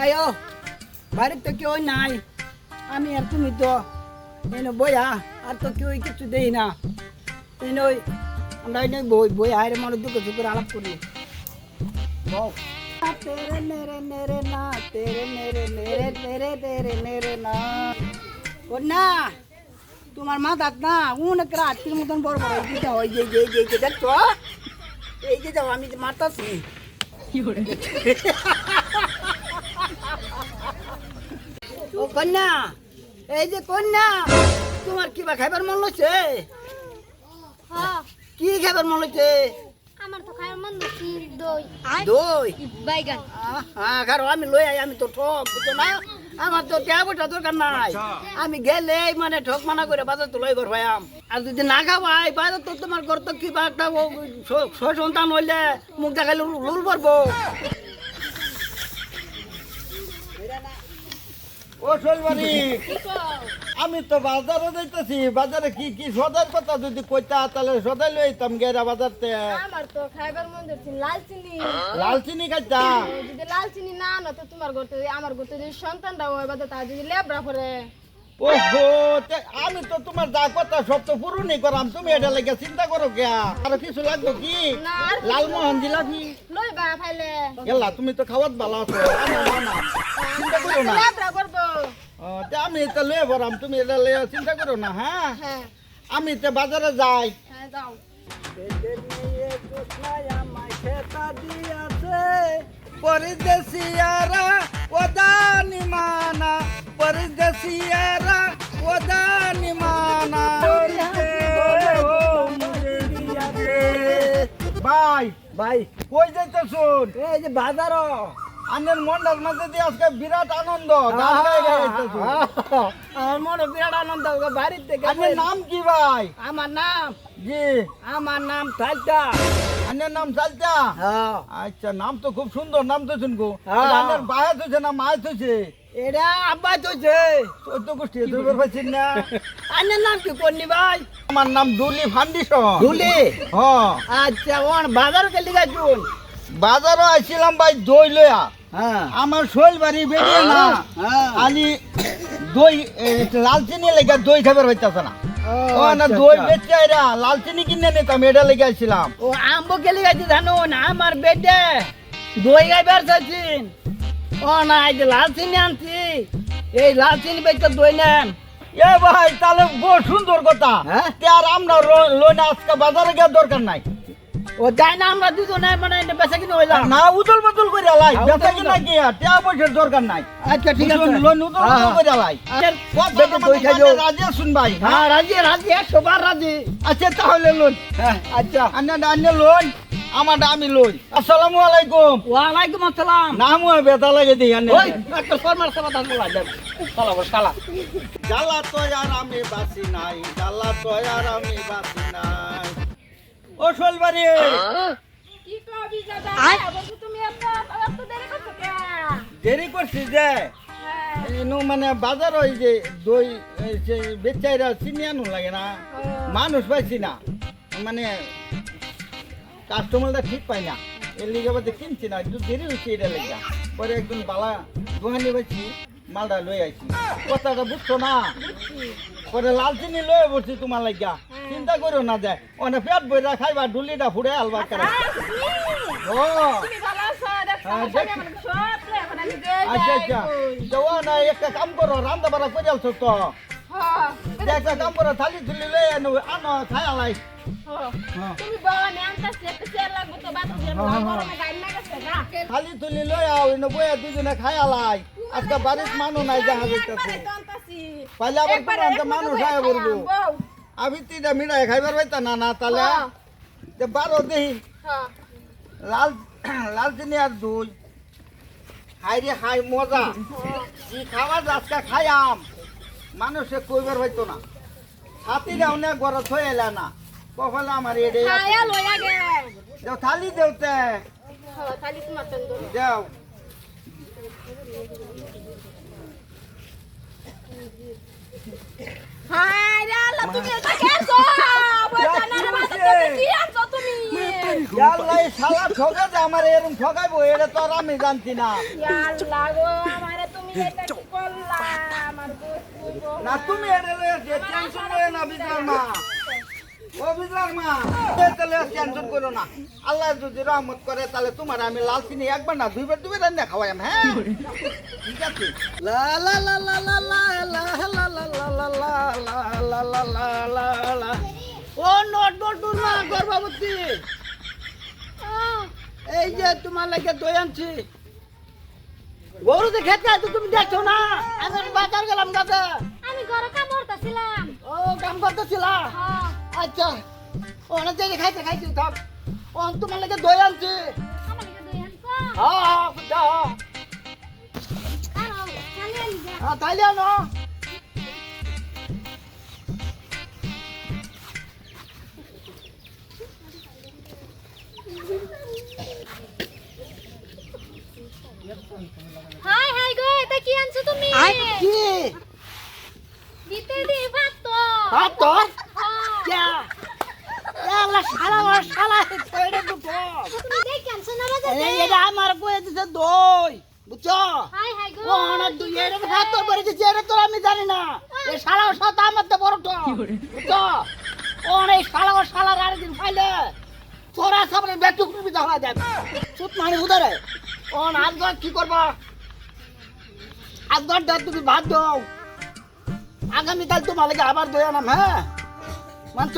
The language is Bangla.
আয়ো বাড়িতে তো কেউ নাই, আমি আর তুমি তো এনে বইয়া আর তো কেউ কিছু দেই না। এনে ওই আমরা এনে বই বই আয়ের মনে দুঃখ দুঃখের আলাপ করি। বউ তেরে মেরে মেরে না, তেরে মেরে মেরে তেরে তেরে মেরে না। কন্যা তোমার মাথাত না অনেক রাত্রির মতন বড় বড় এইটা হয়, যে যে যে যে দেখছো, এই যে যাও আমি মারতাছি। ও কন্যা, এই যে কন্যা, তোমার কিবা খাইবার মন হচ্ছে? হ্যাঁ, কি খাইবার মন হচ্ছে? আমার তো খাওয়ার মন হচ্ছে দই। দই? বাইগান। হ্যাঁ কারো আমি লই আই, আমি তো ঠক বুঝছো না, আমার তো ট্যাবটা দরকার নাই। আমি গেলে মানে ঠক মানা করে বাজার তো লই ঘর ভাইয়াম। আর যদি না খাওয়াই বাজার তো তোমার ঘর তো কিবা একটা সন্তান হইলে মুখ দেখাইলে লুল পড়বো। ও শৈলবাড়ি, আমি তো বাজারে যাইতেছি। বাজারে কি কি সদার কথা যদি কইতা তাহলে সদাই লইতাম গেরা বাজারতে। আমার তো খাইবার মন হচ্ছে লাল চিনি। লাল চিনি খাইতা? যদি লাল চিনি না আনো তো তোমার ঘরতে আমার ঘরতে যদি সন্তানটা হয় বাদে তা যদি লেবড়া পড়ে। ওহো, আমি তো তোমার যা কথা সব তো পূরণই করাম, তুমি এটা লেগে চিন্তা করো কে? আর কিছু লাগবে কি? না আর লালমোহন জিলাপি লই বা ফাইলে গেলা, তুমি তো খাওয়াত ভালো আছো। চিন্তা করো না। লেবড়া করবো। আমি এটা লয়ে ভরাম, তুমি এটা লয়ে চিন্তা করো না। হ্যাঁ, হ্যাঁ আমি তো বাজারে যাই। হ্যাঁ যাও। পরদেশিয়ারা ওদানি মানা, পরদেশিয়ারা ওদানি মানা। ভাই ভাই কই যাইতেছুন? এই যে বাজারও আনের মন্ডার মধ্যে দিয়ে আজকে বিরাট আনন্দ। গান গাই গাইতেছুন। আমার মনে বিরাট আনন্দ, বাড়ির থেকে। আনের নাম কি ভাই? আমার নাম, জি, আমার নাম সাইটা। আনের নাম চালতা? হ্যাঁ, আচ্ছা, নাম তো খুব সুন্দর নাম তো শুনবো। হ্যাঁ। আনের বাহে তুছে না মায়ে তুছে? এটা আব্বা তোছে। চোদ্দ গোষ্ঠী তুই পাচ্ছিস না? আনের নাম কি করনি ভাই? আমার নাম দুলি ফাউন্ডেশন। ধুলি? হ্যাঁ, আচ্ছা ওন বাজার কে লিগা চুন? বাজারও আইছিলাম ভাই দই লয়া। হ্যাঁ আমার শৈলবাড়ি বেরিয়ে না হ্যাঁ। খালি দই লাল চিনি লেগে দই খাবার হইতাছে না। ও না, দই বেচে আইরা লাল চিনি কিনে নিতাম, এটা লেগে আইছিলাম। ও আম্ব কে লিগা জানো না, আমার বেটে দই গাইবার চাইছিন। ও না, এই যে লাল চিনি আনছি, এই লাল চিনি বেচে দই নেন। এ ভাই, তাহলে বহু সুন্দর কথা। হ্যাঁ? তে আর আমরা লইনা আজকে বাজারে গিয়ে দরকার নাই। ও যাই না, আমরা দুজনে মানে বেচা কিনে হইলাম। না, উদল বদল করে লাই, হ্যাঁ, বেচা উদল কিনা বদল। গিয়া টিয়া পয়সার দরকার নাই। আচ্ছা ঠিক আছে, লোন উদল বদল করে লাই। বেটে দই খাইও। রাজি শুন ভাই। হ্যাঁ রাজি রাজি, 100 বার রাজি। আচ্ছা তাহলে লোন। হ্যাঁ আচ্ছা। আন্না লোন, আমার আমি লই। আসসালামু আলাইকুম। ওয়ালাইকুম আসসালাম। নাম বেতা লাগে দিই আন্না। ওই একটা ফরমাল সমাধান বলা দেব। শালা বস শালা। জ্বালা তো আর আমি বাসি নাই, জ্বালা তো আর আমি বাসি নাই। ও শৈলবাড়ি, কি কবি দাদা? বলছো তুমি এত দেরি করছো কে? দেরি করছি যে হ্যাঁ। এনু মানে বাজার ওই যে দই বেচাইরা চিনি আনু লাগে না, মানুষ পাইছি না, মানে কাস্টমারটা ঠিক পাই না, এর লিগে বাদে কিনছি না, একটু দেরি হয়েছে এটা লেগে। পরে একজন বালা দোকানে পাইছি, মালটা লই আইছি। কথাটা বুঝছো না? পরে লাল চিনি লয়ে বসছি তোমার লাগিয়া, চিন্তা করো না যায় অনেক পেট বইরা খাইবা, ডুলিটা ফুড়ে আলবা করে। ও তুমি ভালো আছো? দেখছো হ্যাঁ, সঙ্গে আমার সব প্লে এখন আমি দেই। আচ্ছা আচ্ছা, যাওয়া না, একটা কাম করো, রান্না বাড়া করে আলছো তো, হ্যাঁ। একটা কাম করো, থালি থুলি লয়ে আনো খাই আলাই। হ্যাঁ। তুমি বনে আনতাছি একটা চেয়ার লাগবে তো বাদ দিয়ে গরমে গাড়ি না গেছে না। থালি থুলি লয়ে আও, এনে বইয়া দুজনে খাই আলাই। আজকে বাড়ির মানুষ নাই দেখা যাইতেছে, পাইলে আবার কোনো একটা মানুষ আয় বলবো। আমি তিনটা মিঠাই খাইবার পাইতা না, না তাহলে বারো দেহি লাল লাল চিনি আর দই। হাই রে হাই মজা, কি খাবার আজকে খাইয়াম, মানুষে কইবার হইতো না। ছাতিরা অনেক বড় থই এলা না, কখনো আমার এডে খায়া লইয়া গে। দেও, থালি দেওতে হ্যাঁ, খালি তোমার তন্দ। দেও। হাই রে আল্লাহ, তুমি এটা কেছো? বলছ না রে বাবা, তুমি কি আনছো তুমি? আল্লাহ এই শালা ঠকে যে আমার এরকম ঠকাইবো এটা তো আর আমি জানছি না আল্লাহ গো আমারে তুমি এটা কি করলা আমার বউ না তুমি এটা টেনশন করে না বিজলার মা ও বিজলার মা তাহলে টেনশন করো না আল্লাহ যদি রহমত করে তাহলে তোমার আমি লাল চিনি একবার না দুইবার দুইবার রান্না খাওয়াইম হ্যাঁ ঠিক আছে লা লা লা লা লা লা লা লা লা লা লা লা লা লা লা লা লা। ও নট বল্টুর মা গর্ভবতী এই যে তোমার লাগে দই আনছি গরু যে খেতে আছে তুমি দেখছো না আমি বাজার গেলাম দাদা আমি ঘরে কাম করতেছিলাম ও কাম করতেছিলা হ্যাঁ আচ্ছা অনেক জায়গায় খাইতে খাইতে থাক ও তোমার লাগে দই আনছি আমার লাগে দই আনছো হ্যাঁ যা আনো খালি আনি যা হ্যাঁ তাইলে আনো হাই হাই গো এটা কি আনছো তুমি কি দিতে দি ভাত তো ভাত তোর হ্যাঁ क्या এলা শালা ওর শালা ছেড়ে দুটো তুমি দেখি আনছো না বাজার এই এটা আমার কয়ে দিছে দই বুঝছো হাই হাই গো ও অনেক দুই এর ভাত তোর পরে দিছে এটা তো আমি জানি না এই শালা ওর সাথে আমার তো বড় তো বুঝছো ও এই শালা ওর শালা আর দিন ফাইলে তোরা সামনে বেটুক তুমি দেখা যায় সুত মানে উদারে ও আজ কি করবা আজ তুমি ভাত দাও আগামীকাল তোমার লাগে আবার দই আনাম হ্যাঁ মানছ